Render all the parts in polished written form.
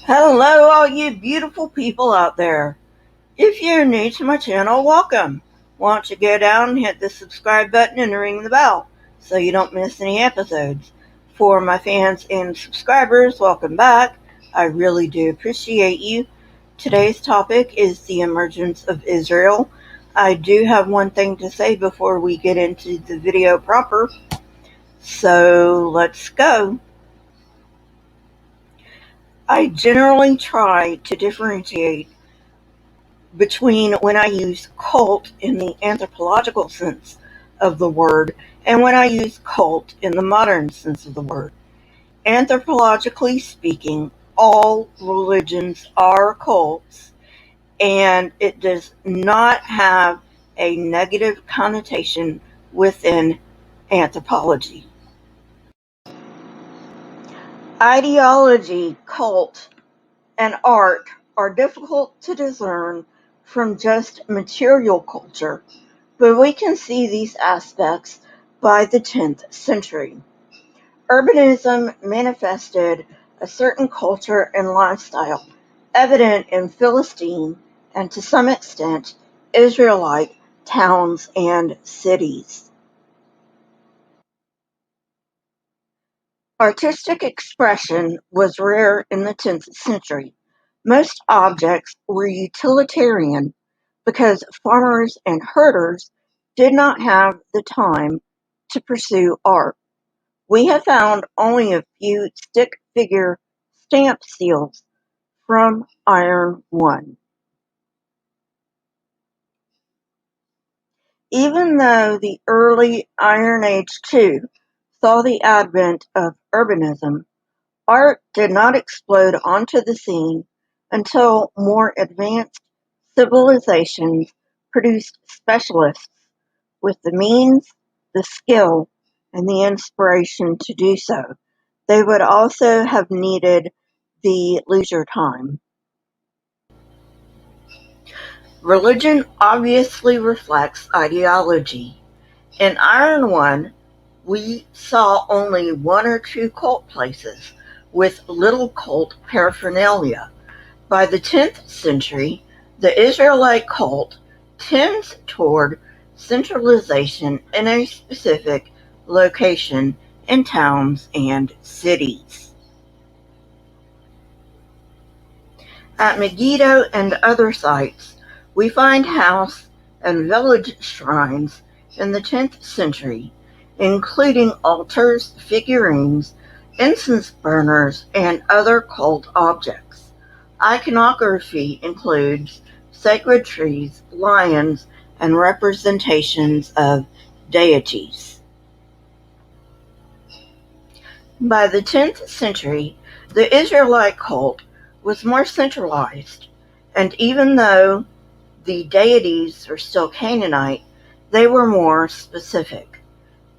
Hello, all you beautiful people out there. If you're new to my channel, welcome. Why don't you go down and hit the subscribe button and ring the bell so you don't miss any episodes. For my fans and subscribers, welcome back. I really do appreciate you. Today's topic is the emergence of Israel. I do have one thing to say before we get into the video proper. So let's go. I generally try to differentiate between when I use cult in the anthropological sense of the word and when I use cult in the modern sense of the word. Anthropologically speaking, all religions are cults, and it does not have a negative connotation within anthropology. Ideology, cult, and art are difficult to discern from just material culture, but we can see these aspects by the 10th century. Urbanism manifested a certain culture and lifestyle, evident in Philistine and to some extent Israelite towns and cities. Artistic expression was rare in the 10th century. Most objects were utilitarian because farmers and herders did not have the time to pursue art. We have found only a few stick figure stamp seals from Iron One. Even though the early Iron Age too saw the advent of urbanism, art did not explode onto the scene until more advanced civilizations produced specialists with the means, the skill, and the inspiration to do so. They would also have needed the leisure time. Religion obviously reflects ideology. In Iron One, we saw only one or two cult places with little cult paraphernalia. By the 10th century, the Israelite cult tends toward centralization in a specific location in towns and cities. At Megiddo and other sites, we find house and village shrines in the 10th century, including altars, figurines, incense burners, and other cult objects. Iconography includes sacred trees, lions, and representations of deities. By the 10th century, the Israelite cult was more centralized, and even though the deities were still Canaanite, they were more specific.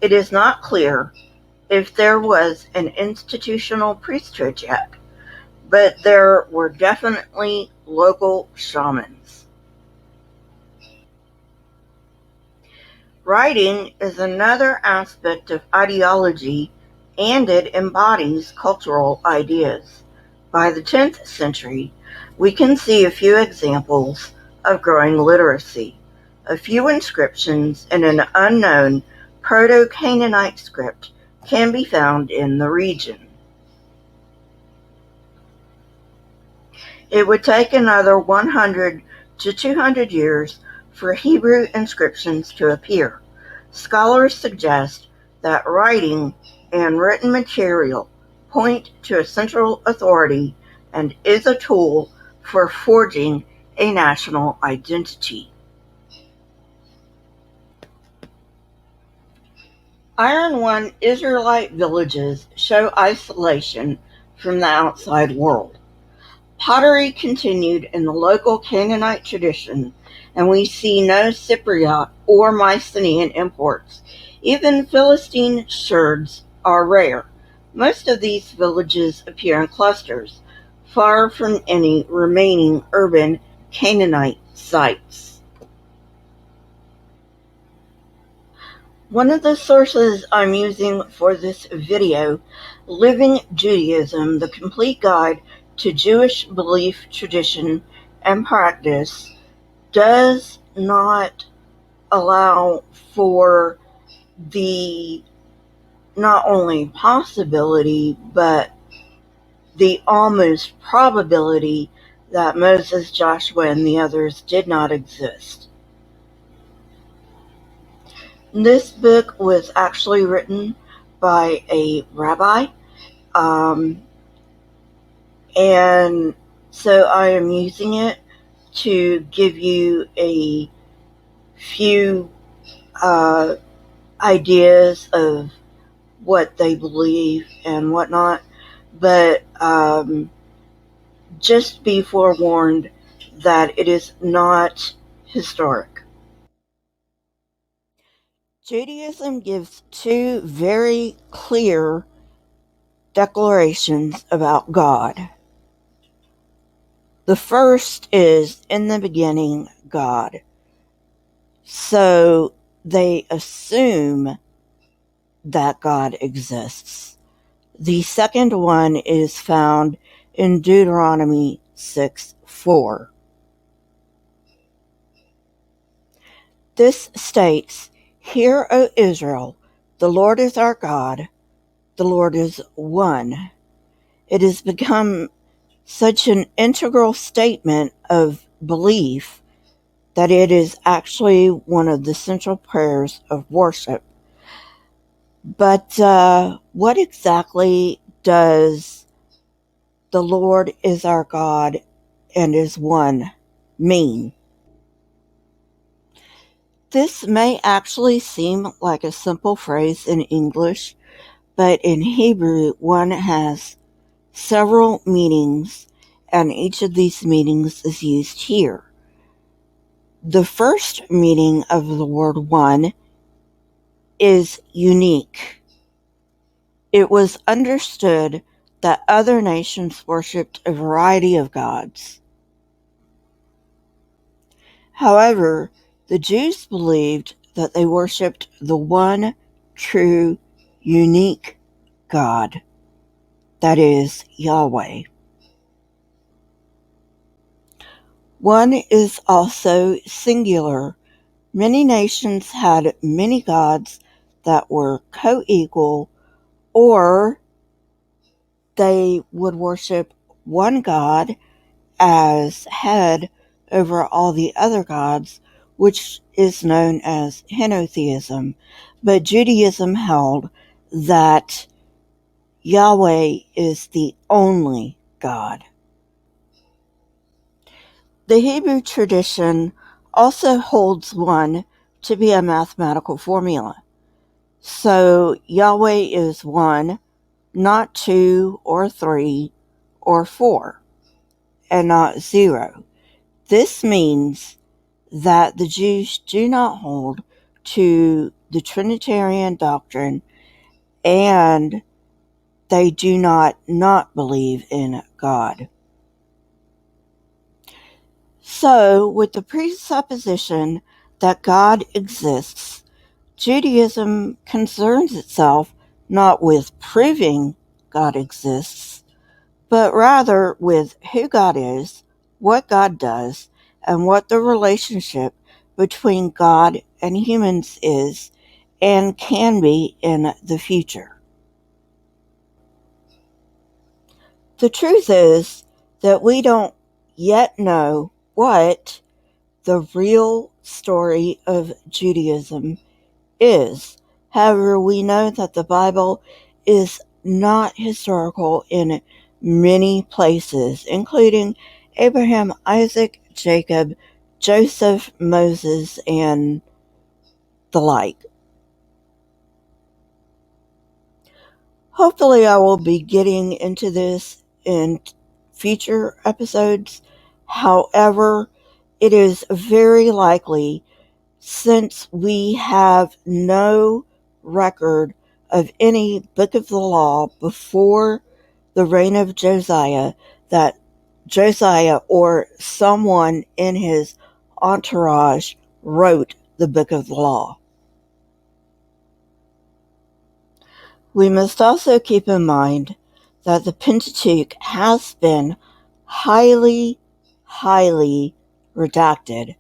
It is not clear if there was an institutional priesthood yet, but there were definitely local shamans. Writing is another aspect of ideology, and it embodies cultural ideas. By the 10th century, we can see a few examples of growing literacy. A few inscriptions in an unknown Proto-Canaanite script can be found in the region. It would take another 100 to 200 years for Hebrew inscriptions to appear. Scholars suggest that writing and written material point to a central authority and is a tool for forging a national identity. Iron One Israelite villages show isolation from the outside world. Pottery continued in the local Canaanite tradition, and we see no Cypriot or Mycenaean imports. Even Philistine sherds are rare. Most of these villages appear in clusters, far from any remaining urban Canaanite sites. One of the sources I'm using for this video, Living Judaism, the complete guide to Jewish belief, tradition, and practice does not allow for the not only possibility but the almost probability that Moses, Joshua, and the others did not exist. This book was actually written by a rabbi, and so I am using it to give you a few ideas of what they believe and whatnot, but just be forewarned that it is not historic. Judaism gives two very clear declarations about God. The first is, in the beginning, God. So they assume that God exists. The second one is found in Deuteronomy 6:4. This states, "Hear, O Israel, the Lord is our God, the Lord is one." It has become such an integral statement of belief that it is actually one of the central prayers of worship. But what exactly does "the Lord is our God and is one" mean? This may actually seem like a simple phrase in English, but in Hebrew one has several meanings, and each of these meanings is used here. The first meaning of the word one is unique. It was understood that other nations worshipped a variety of gods. However, the Jews believed that they worshipped the one true, unique God, that is, Yahweh. One is also singular. Many nations had many gods that were co-equal, or they would worship one God as head over all the other gods, which is known as henotheism. But Judaism held that Yahweh is the only God. The Hebrew tradition also holds one to be a mathematical formula. So Yahweh is one, not two or three or four, and not zero. This means that the Jews do not hold to the Trinitarian doctrine, and they do not believe in God. So, with the presupposition that God exists, Judaism concerns itself not with proving God exists, but rather with who God is, what God does, and what the relationship between God and humans is and can be in the future. The truth is that we don't yet know what the real story of Judaism is. However, we know that the Bible is not historical in many places, including Abraham, Isaac, Jacob, Joseph, Moses, and the like. Hopefully I will be getting into this in future episodes. However, it is very likely, since we have no record of any book of the law before the reign of Josiah, that Josiah or someone in his entourage wrote the book of the law. We must also keep in mind that the Pentateuch has been highly, highly redacted,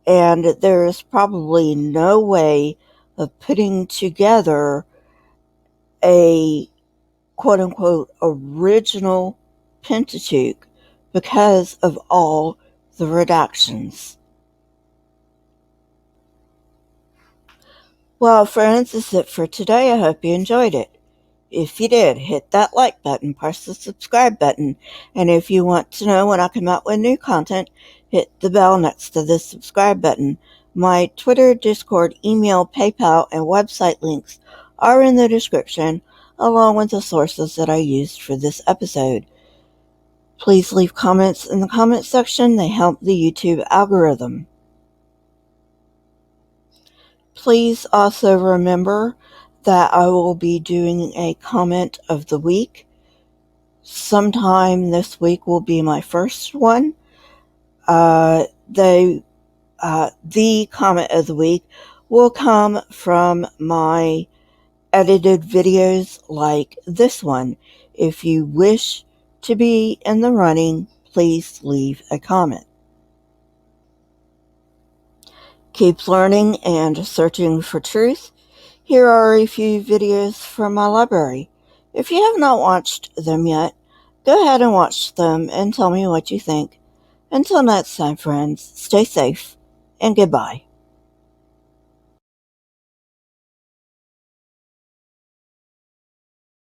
and there is probably no way of putting together a quote-unquote original Pentateuch because of all the redactions. Well, friends, that's it for today. I hope you enjoyed it. If you did, hit that like button, press the subscribe button, and if you want to know when I come out with new content, hit the bell next to the subscribe button. My Twitter, Discord, email, PayPal, and website links are in the description, along with the sources that I used for this episode. Please leave comments in the comment section. They help the YouTube algorithm. Please also remember that I will be doing a comment of the week. Sometime this week will be my first one. The comment of the week will come from my edited videos like this one. If you wish to be in the running, please leave a comment. Keep learning and searching for truth. Here are a few videos from my library. If you have not watched them yet, go ahead and watch them and tell me what you think. Until next time, friends, stay safe and goodbye.